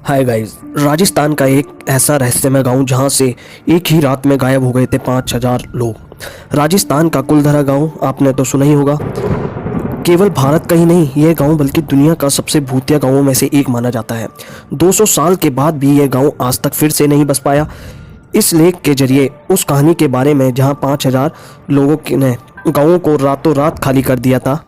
Hi guys, Rajasthan का एक ऐसा रहस्यमय गांव जहां से एक ही रात में गायब हो गए थे 5,000 लोग। राजस्थान का कुलधरा गांव आपने तो सुना ही होगा। केवल भारत का ही नहीं, यह गांव बल्कि दुनिया का सबसे भूतिया गांवों में से एक माना जाता है। 200 साल के बाद भी यह गांव आज तक फिर से नहीं बस पाया। इस लेख के जरिए उस कहानी के बारे में जहां 5,000 लोगों ने गांवों को रातों रात खाली कर दिया था,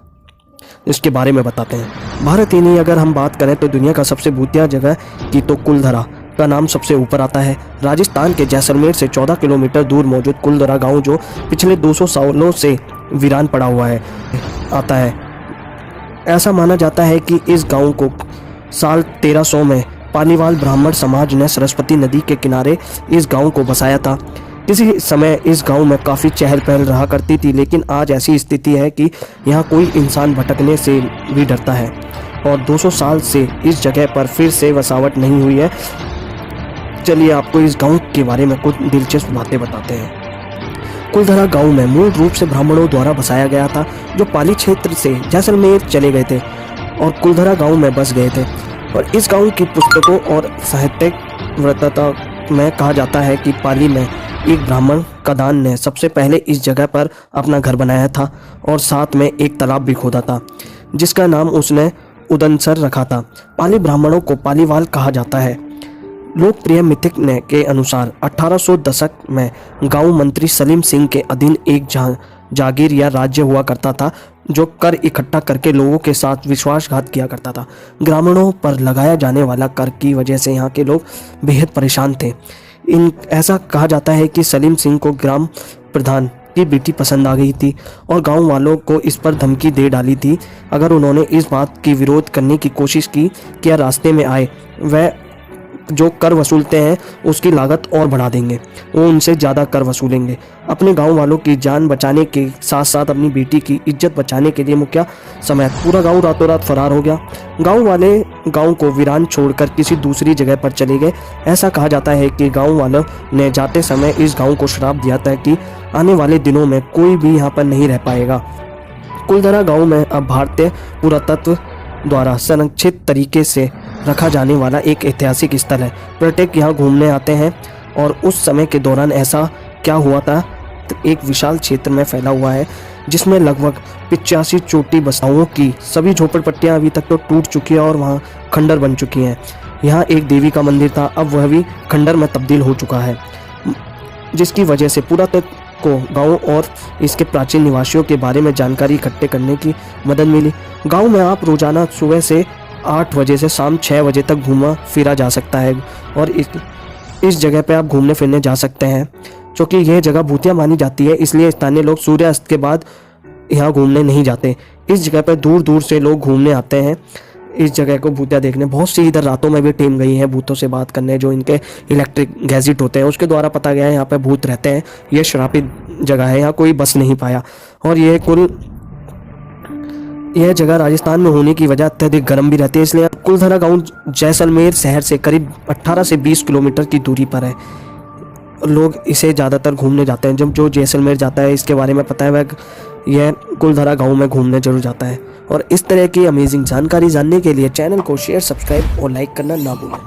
इसके बारे में बताते हैं। भारत ही नहीं, अगर हम बात करें तो दुनिया का सबसे भूतिया जगह की तो कुलधरा का नाम सबसे ऊपर आता है। राजस्थान के जैसलमेर से 14 किलोमीटर दूर मौजूद कुलधरा गांव, जो पिछले 200 सालों से वीरान पड़ा हुआ है, आता है। ऐसा माना जाता है कि इस गांव को साल 1300 में पालीवाल ब्राह्मण समाज ने सरस्वती नदी के किनारे इस गांव को बसाया था। किसी समय इस गांव में काफ़ी चहल पहल रहा करती थी, लेकिन आज ऐसी स्थिति है कि यहाँ कोई इंसान भटकने से भी डरता है और 200 साल से इस जगह पर फिर से बसावट नहीं हुई है। चलिए आपको इस गांव के बारे में कुछ दिलचस्प बातें बताते हैं। कुलधरा गांव में मूल रूप से ब्राह्मणों द्वारा बसाया गया था, जो पाली क्षेत्र से जैसलमेर चले गए थे और कुलधरा गांव में बस गए थे। और इस गांव की पुस्तकों और साहित्यिक वृत्तता में कहा जाता है कि पाली में एक ब्राह्मण कदान ने सबसे पहले इस जगह पर अपना घर बनाया था और साथ में एक तालाब भी खोदा था, जिसका नाम उसने उदनसर रखा था। पाली ब्राह्मणों को पालीवाल कहा जाता है। लोकप्रिय मिथिक ने के अनुसार 1800 दशक में गांव मंत्री सलीम सिंह के अधीन एक जागीर या राज्य हुआ करता था, जो कर इकट्ठा करके लोगों के साथ विश्वासघात किया करता था। ग्रामीणों पर लगाया जाने वाला कर की वजह से यहाँ के लोग बेहद परेशान थे। ऐसा कहा जाता है कि सलीम सिंह को ग्राम प्रधान की बेटी पसंद आ गई थी और गांव वालों को इस पर धमकी दे डाली थी, अगर उन्होंने इस बात की विरोध करने की कोशिश की कि या रास्ते में आए, वह जो कर वसूलते हैं उसकी लागत और बढ़ा देंगे, वो उनसे ज़्यादा कर वसूलेंगे। अपने गांव वालों की जान बचाने के साथ साथ अपनी बेटी की इज्जत बचाने के लिए मुखिया समेत पूरा गांव रातों रात फरार हो गया। गांव वाले गांव को वीरान छोड़कर किसी दूसरी जगह पर चले गए। ऐसा कहा जाता है कि गांव वालों ने जाते समय इस गांव को श्राप दिया था कि आने वाले दिनों में कोई भी यहाँ पर नहीं रह पाएगा। कुलधरा गाँव में अब भारतीय पुरातत्व द्वारा संरक्षित तरीके से रखा जाने वाला एक ऐतिहासिक स्थल है। पर्यटक यहाँ घूमने आते हैं और उस समय के दौरान ऐसा क्या हुआ था, तो एक विशाल क्षेत्र में फैला हुआ है, जिसमें लगभग 85 चोटी बसाओं की सभी झोपड़पट्टियाँ अभी तक तो टूट चुकी है और वहाँ खंडर बन चुकी हैं। यहाँ एक देवी का मंदिर था, अब वह भी खंडर में तब्दील हो चुका है, जिसकी वजह से पुरातत्व को गांव और इसके प्राचीन निवासियों के बारे में जानकारी इकट्ठे करने की मदद मिली। गांव में आप रोजाना सुबह से 8 बजे से शाम 6 बजे तक घूमा फिरा जा सकता है और इस जगह पे आप घूमने फिरने जा सकते हैं। क्योंकि यह जगह भूतिया मानी जाती है, इसलिए स्थानीय लोग सूर्यास्त के बाद यहाँ घूमने नहीं जाते। इस जगह पर दूर दूर से लोग घूमने आते हैं इस जगह को भूतिया देखने। बहुत सी इधर रातों में भी टीम गई है भूतों से बात करने, जो इनके इलेक्ट्रिक गैजेट होते हैं उसके द्वारा पता गया है यहाँ पे भूत रहते हैं। ये श्रापित जगह है, यहाँ कोई बस नहीं पाया। और यह जगह राजस्थान में होने की वजह अत्यधिक गर्म भी रहती है, इसलिए कुलधरा गांव जैसलमेर शहर से करीब 18 से 20 किलोमीटर की दूरी पर है। लोग इसे ज़्यादातर घूमने जाते हैं। जब जो जैसलमेर जाता है, इसके बारे में पता है, वह यह कुलधरा गांव में घूमने जरूर जाता है। और इस तरह की अमेजिंग जानकारी जानने के लिए चैनल को शेयर, सब्सक्राइब और लाइक करना ना भूलें।